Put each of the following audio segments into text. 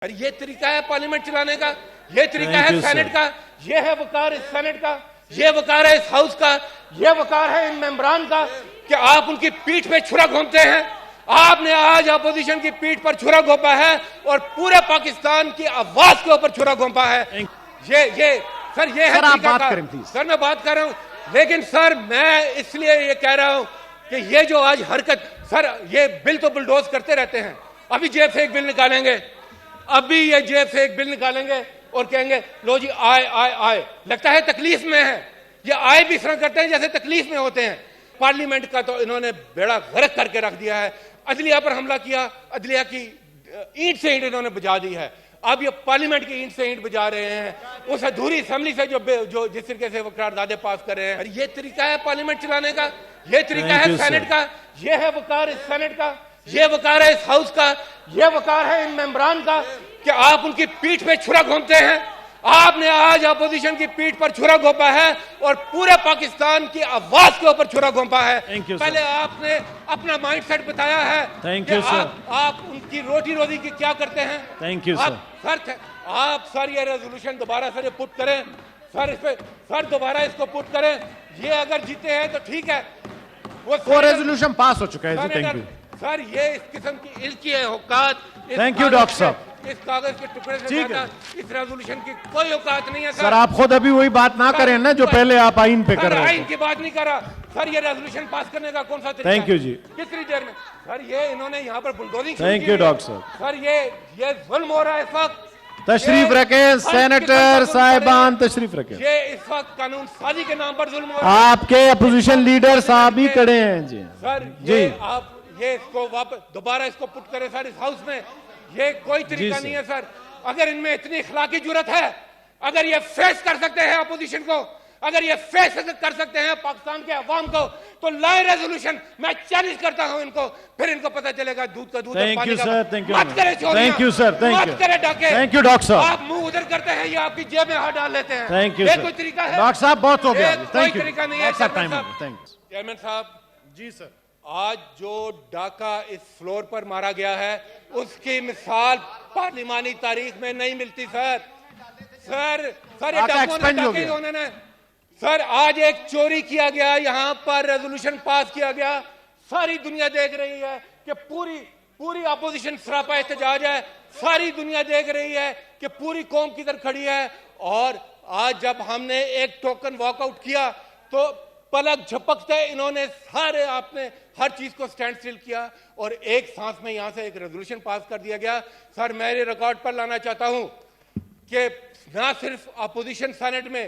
और ये तरीका है पार्लियामेंट चलाने का, ये तरीका है सेनेट का, ये है वकार इस सेनेट का, ये वकार है इस हाउस का, ये वकार है इन मेंबरान का कि आप उनकी पीठ पे छुरा घोंपते हैं। आपने आज अपोजिशन की पीठ पर छुरा घोंपा है और पूरे पाकिस्तान की आवाज के ऊपर छुरा घोंपा है। ये सर ये है आप बात करें प्लीज। सर मैं बात कर रहा हूं, लेकिन सर मैं इसलिए ये कह रहा हूं कि ये जो आज हरकत, सर ये बिल तो बुलडोज करते रहते हैं। अभी जेब से एक बिल निकालेंगे, अभी ये जेब से एक बिल निकालेंगे और कहेंगे लो जी आए आए आए, लगता है तकलीफ में है। ये आए भी इस तरह करते हैं जैसे तकलीफ में होते हैं। पार्लियामेंट का तो इन्होंने बेड़ा गर्क करके रख दिया है। अदलिया पर हमला किया, अदलिया की ईंट से ईंट इन्होंने बजा दी है। अब ये पार्लियामेंट की ईंट से ईंट बजा रहे हैं उस अधूरी असेंबली से जो जिस तरीके से वो करारदादे पास कर रहे हैं। ये तरीका है पार्लियामेंट चलाने का, ये तरीका है सेनेट का, ये है वकार इस सेनेट का, ये वकार है इस हाउस का, ये वकार है इन मेंबरान का कि आप उनकी पीठ पे छुरा घोंपते हैं। आपने आज अपोजिशन की पीठ पर छुरा घोंपा है और पूरे पाकिस्तान की आवाज के ऊपर छुरा घोंपा है। पहले आपने अपना माइंडसेट बताया है कि आप उनकी रोटी रोजी की क्या करते हैं। Thank you sir. आप सर ये रेजोल्यूशन दोबारा सर ये पुट करें, सर इस पे सर दोबारा इसको पुट करें। ये अगर जीते हैं तो ठीक है, वो रेजोल्यूशन पास हो चुका है। Thank you sir. ये इस किस्म की इल्की है औकात। थैंक यू डॉक्टर साहब। इस कागज के टुकड़े से ज्यादा इस रेजोल्यूशन की कोई औकात नहीं है सर। आप खुद अभी वही बात ना करें ना जो पहले आप आइन पे कर रहे हैं। आइन की बात नहीं कर रहा सर। ये रेजोल्यूशन पास करने का कौन सा तरीका? थैंक यू जी। कितनी देर में सर ये इन्होंने यहाँ पर बुलडोजिंग। थैंक यू डॉक्टर साहब। सर ये जुल्म हो रहा है इस वक्त। तशरीफ रखें सेनेटर साहिबान, तशरीफ रखें। ये इस वक्त कानून साजी के नाम पर जुल्म हो रहा है। आपके अपोजिशन लीडर साहब ही खड़े हैं जी। सर जी आप ये इसको वापस दोबारा इसको पुट करें सर इस हाउस में। ये कोई तरीका नहीं है सर। अगर इनमें इतनी इखलाकी जुर्रत है, अगर ये फेस कर सकते हैं अपोजिशन को, अगर ये फेस कर सकते हैं पाकिस्तान के अवाम को, तो लाए रेजोल्यूशन। मैं चैलेंज करता हूं इनको, फिर इनको पता चलेगा दूध का दूध। Thank you sir. Thank you. मत करें चोरियां। Thank you sir. Thank you. मत करें डाके। थैंक यू डॉक्टर साहब। आप मुंह उधर करते हैं, ये आपकी जेब में हाथ डाल लेते हैं। थैंक यू ये सर। कोई तरीका है? डॉक्टर साहब बहुत हो गया। कोई तरीका नहीं है थैंक्स चेयरमैन साहब। जी सर। आज जो डाका इस फ्लोर पर मारा गया है उसकी मिसाल पार्लिमानी तारीख में नहीं मिलती सर। सर ये डाके उन्होंने सर आज एक चोरी किया गया, यहां पर रेजोल्यूशन पास किया गया। सारी दुनिया देख रही है कि पूरी अपोजिशन सरापा एहतजाज है। सारी दुनिया देख रही है कि पूरी कौम किधर खड़ी है। और आज जब हमने एक टोकन वॉकआउट किया तो पलक झपकते इन्होंने सारे आपने हर चीज को स्टैंड स्टिल किया और एक सांस में यहां से एक रेजोल्यूशन पास कर दिया गया। सर मैं ये रिकॉर्ड पर लाना चाहता हूं कि ना सिर्फ अपोजिशन सेनेट में,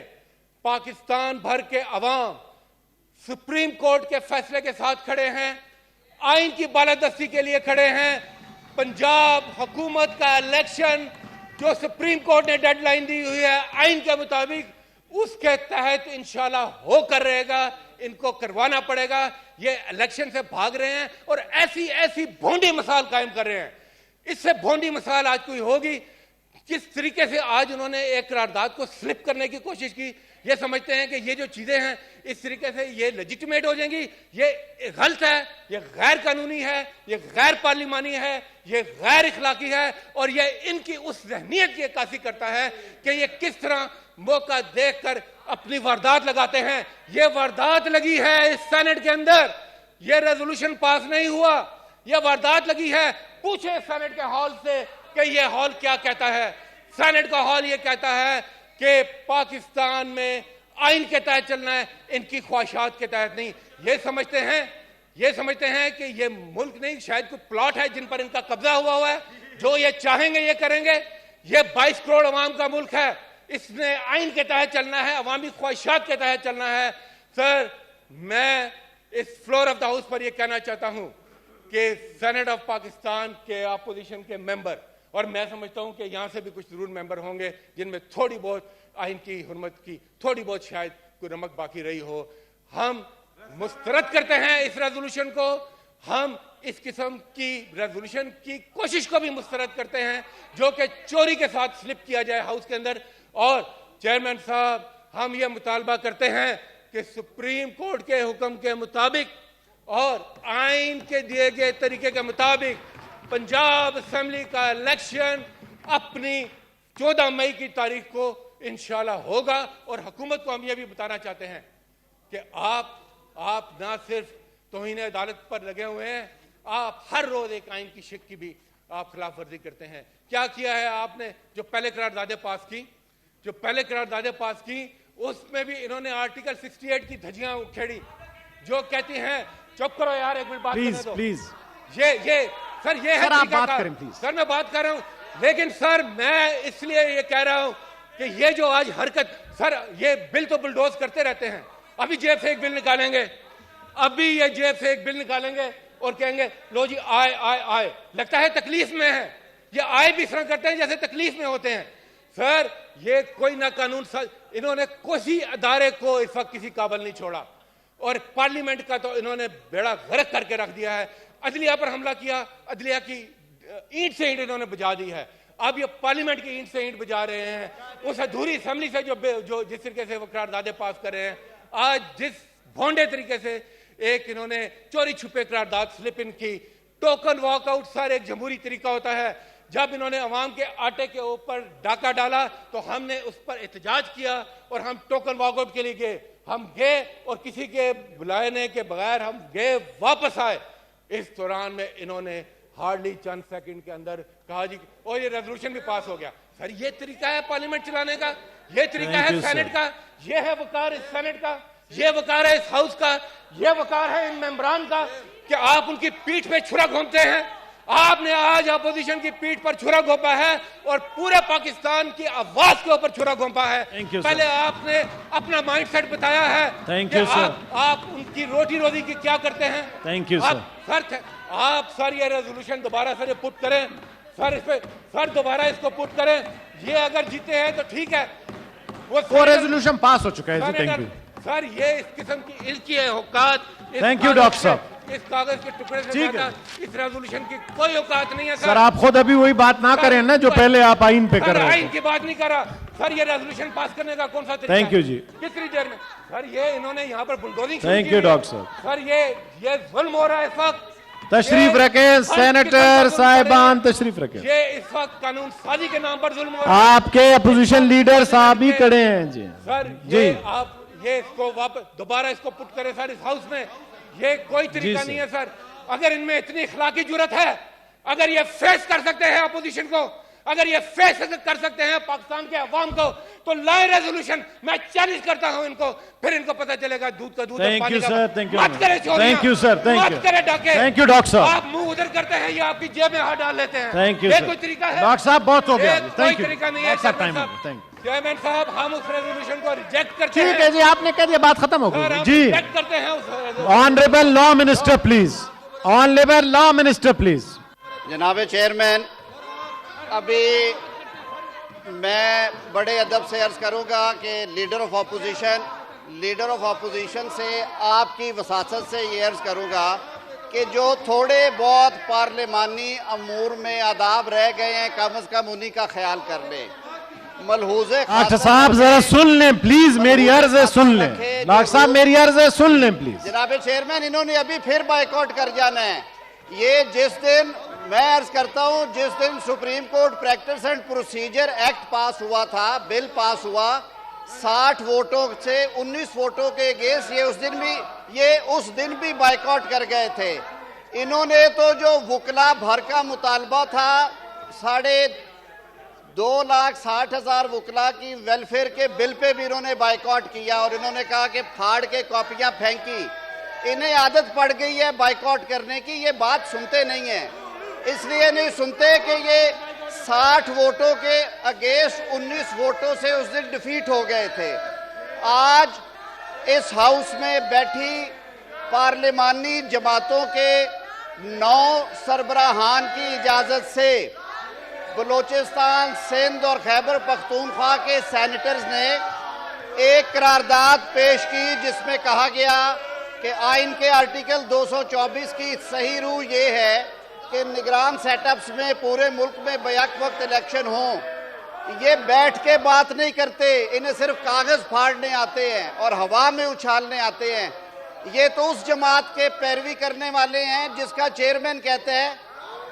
पाकिस्तान भर के अवाम सुप्रीम कोर्ट के फैसले के साथ खड़े हैं, आइन की बालादस्ती के लिए खड़े हैं। पंजाब हुकूमत का इलेक्शन जो सुप्रीम कोर्ट ने डेडलाइन दी हुई है आइन के मुताबिक, उसके तहत इंशाल्लाह होकर रहेगा। इनको करवाना पड़ेगा। ये इलेक्शन से भाग रहे हैं और ऐसी भोंडी मिसाल कायम कर रहे हैं। इससे भोंडी मिसाल आज कोई होगी? किस तरीके से आज उन्होंने एक करारदाद को स्लिप करने की कोशिश की। ये समझते हैं कि ये जो चीजें हैं इस तरीके से ये लेजिटिमेट हो जाएंगी। ये गलत है, ये गैर कानूनी है, ये गैर पार्लिमानी है, ये गैर इखलाकी है और ये इनकी उस ज़हनियत की अक्कासी करता है कि ये किस तरह मौका देखकर अपनी वारदात लगाते हैं। ये वारदात लगी है इस सेनेट के अंदर, ये रेजोल्यूशन पास नहीं हुआ, ये वारदात लगी है। पूछे सेनेट के हॉल से कि ये हॉल क्या कहता है। सेनेट का हॉल ये कहता है कि पाकिस्तान में आइन के तहत चलना है, इनकी ख्वाहिशात के तहत नहीं। ये समझते हैं कि ये मुल्क नहीं, शायद कोई प्लॉट है जिन पर इनका कब्जा हुआ है। जो ये चाहेंगे ये करेंगे। ये 22 करोड़ अवाम का मुल्क है, इसने आइन के तहत चलना है, अवामी ख्वाहिशात के तहत चलना है। सर मैं इस फ्लोर ऑफ द हाउस पर यह कहना चाहता हूं कि सेनेट ऑफ पाकिस्तान के अपोजिशन के मेंबर, और मैं समझता हूं कि यहां से भी कुछ जरूर मेंबर होंगे जिनमें थोड़ी बहुत आइन की हुर्मत की थोड़ी बहुत शायद कोई रमक बाकी रही हो, हम मुस्तरद करते हैं इस रेजोल्यूशन को। हम इस किस्म की रेजोल्यूशन की कोशिश को भी मुस्तरद करते हैं जो कि चोरी के साथ स्लिप किया जाए हाउस के अंदर। और चेयरमैन साहब हम ये मुतालबा करते हैं कि सुप्रीम कोर्ट के हुक्म के मुताबिक और आइन के दिए गए तरीके के मुताबिक पंजाब असेंबली का इलेक्शन अपनी 14 मई की तारीख को इंशाल्लाह होगा। और हुकूमत को हम ये भी बताना चाहते हैं कि आप ना सिर्फ तौहीन अदालत पर लगे हुए हैं, आप हर रोज एक आइन की शिक की भी आप खिलाफ वर्जी करते हैं। क्या किया है आपने? जो पहले करारदादें पास की उसमें भी इन्होंने आर्टिकल 68 की धज्जियां उखेड़ी, जो कहती हैं, चुप करो यार, एक मिनट बात करने दो। प्लीज ये सर, ये है सर, आप तरीका बात का। करें प्लीज। सर मैं बात कर रहा हूं, लेकिन सर मैं इसलिए ये कह रहा हूं कि ये जो आज हरकत, सर ये बिल तो बुलडोज करते रहते हैं। अभी जेब से एक बिल निकालेंगे, और कहेंगे लो जी आए, लगता है तकलीफ में है। ये आए भी इस तरह करते हैं जैसे तकलीफ में होते हैं। सर ये कोई ना कानून, इन्होंने किसी अदारे को इस वक्त किसी काबिल नहीं छोड़ा, और पार्लियामेंट का तो इन्होंने बेड़ा गर्क करके रख दिया है। अदलिया पर हमला किया, अदलिया की ईंट से ईंट इन्होंने बजा दी है। अब ये पार्लियामेंट की ईंट से ईंट बजा रहे हैं, उस अधूरी असेंबली से जो जिस तरीके से वो करारदादे पास कर रहे हैं। आज जिस भोंडे तरीके से एक इन्होंने चोरी छुपे करारदाद स्लिप इन की, टोकन वॉकआउट, सर एक जमहूरी तरीका होता है। जब इन्होंने अवाम के आटे के ऊपर डाका डाला तो हमने उस पर एहतजाज किया और हम टोकन वॉकआउट के लिए गए। हम गए और किसी के बुलाने के बगैर हम गए, वापस आए। इस दौरान में इन्होंने हार्डली चंद सेकंड के अंदर कहा जी और ये रेजोल्यूशन भी पास हो गया। सर ये तरीका है पार्लियामेंट चलाने का, ये तरीका है सेनेट का, ये है वकार इस सेनेट का, ये वकार है इस हाउस का, ये वकार है इन मेंबरान का कि आप उनकी पीठ पे छुरा घोंपते हैं। आपने आज अपोजिशन की पीठ पर छुरा घोंपा है और पूरे पाकिस्तान की आवाज के ऊपर छुरा घोंपा है। पहले आपने अपना माइंडसेट बताया है कि आप उनकी रोटी रोजी की क्या करते हैं। Thank you sir. आप सर ये रेजोल्यूशन दोबारा सर पुट करें, सर इस पे सर दोबारा इसको पुट करें। ये अगर जीते हैं तो ठीक है, वो रेजोल्यूशन पास हो चुका है। Thank you sir. ये इस किस्म की इल्की है औकात, थैंक यू डॉक्टर साहब। इस कागज के टुकड़े से ज्यादा इस रेजोल्यूशन की कोई औकात नहीं है सर। आप खुद अभी वही बात ना करें ना जो पहले आप आइन पे कर रहे हैं। आइन की बात नहीं कर रहा सर, ये रेजोल्यूशन पास करने का कौन सा तरीका? थैंक यू जी। कितनी देर में सर ये इन्होंने यहाँ पर बुलडोजिंग। थैंक यू डॉक्टर साहब। सर ये जुल्म हो रहा है इस वक्त। तशरीफ रखें सेनेटर साहिबान, तशरीफ रखें। ये इस वक्त कानून साजी के नाम पर जुल्म हो रहा है। आपके अपोजिशन लीडर साहब ही खड़े हैं जी। सर जी आप ये इसको वापस दोबारा इसको पुट करें सर इस हाउस में। ये कोई तरीका नहीं है सर। अगर इनमें इतनी इखलाकी जुर्रत है, अगर ये फेस कर सकते हैं अपोजिशन को, अगर ये फेस कर सकते हैं पाकिस्तान के अवाम को, तो लाए रेजोल्यूशन। मैं चैलेंज करता हूं इनको, फिर इनको पता चलेगा दूध का दूध। Thank you sir. Thank you. मत करें चोरियां, thank you sir. Thank you. मत करें डाके। थैंक यू डॉक्टर साहब। आप मुंह उधर करते हैं, ये आपकी जेब में हाथ डाल लेते हैं। थैंक यू ये सर। कोई तरीका है? डॉक्टर साहब बहुत हो गया। कोई थैंक यू। तरीका नहीं है चेयरमैन साहब। हम उस रेजोल्यूशन को रिजेक्ट करते हैं। ठीक है जी, आपने कह दिया, बात खत्म हो गई जी। रिजेक्ट करते हैं। Honourable law minister please, honourable law minister please. जनाब चेयरमैन, अभी मैं बड़े अदब से अर्ज करूंगा कि लीडर ऑफ अपोजिशन से आपकी वसासत से ये अर्ज करूंगा कि जो थोड़े बहुत पार्लिमानी अमूर में आदाब रह गए हैं, कम से कम उन्हीं का ख्याल कर लें। मलहूज़े डॉक्टर साहब जरा सुन लें प्लीज, मेरी अर्ज है सुन लें। डॉक्टर साहब मेरी अर्ज है सुन लें प्लीज। जनाब चेयरमैन, इन्होंने अभी फिर बाइकआउट कर जाना है। ये जिस दिन, मैं अर्ज करता हूं, जिस दिन supreme court practice and procedure act पास हुआ था, बिल पास हुआ 60 वोटों से 19 वोटों के अगेंस्ट, ये उस दिन भी बाइकआउट कर गए थे। इन्होंने तो जो वकला भर का मुतालबा था, 2,60,000 वकला की वेलफेयर के बिल पे भी इन्होंने बाइकआउट किया और इन्होंने कहा कि फाड़ के कॉपियां फेंकी। इन्हें आदत पड़ गई है बाइकआउट करने की, ये बात सुनते नहीं है। इसलिए नहीं सुनते कि ये 60 वोटों के अगेंस्ट 19 वोटों से उस दिन डिफीट हो गए थे। आज इस हाउस में बैठी पार्लिमानी जमातों के 9 सरबराहान की इजाजत से बलूचिस्तान, सिंध और खैबर पख्तूनख्वा के सेनेटर्स ने एक करारदाद पेश की जिसमें कहा गया कि आइन के आर्टिकल 224 की सही रूह ये है कि निगरान सेटअप्स में पूरे मुल्क में बैक वक्त इलेक्शन हो। ये बैठ के बात नहीं करते, इन्हें सिर्फ कागज फाड़ने आते हैं और हवा में उछालने आते हैं। ये तो उस जमात के पैरवी करने वाले हैं जिसका चेयरमैन कहते हैं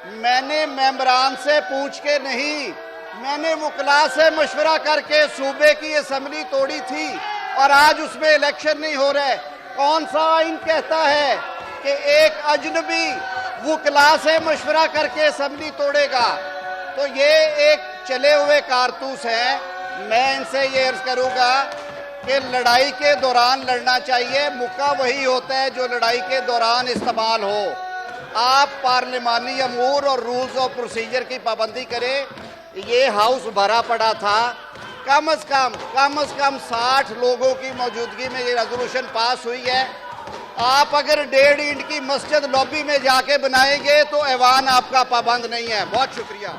मैंने मेंबरान से पूछ के नहीं, मैंने वकला से मशवरा करके सूबे की असेंबली तोड़ी थी और आज उसमें इलेक्शन नहीं हो रहे। कौन सा आइन कहता है कि एक अजनबी वकला से मशवरा करके असेंबली तोड़ेगा? तो ये एक चले हुए कारतूस है। मैं इनसे ये अर्ज करूंगा कि लड़ाई के दौरान लड़ना चाहिए, मुक्का वही होता है जो लड़ाई के दौरान इस्तेमाल हो। आप पार्लिमानी अमूर और रूल्स ऑफ प्रोसीजर की पाबंदी करें। ये हाउस भरा पड़ा था, कम से कम 60 लोगों की मौजूदगी में ये रेजोल्यूशन पास हुई है। आप अगर 1.5 इंच की मस्जिद लॉबी में जाके बनाएंगे तो ऐवान आपका पाबंद नहीं है। बहुत शुक्रिया।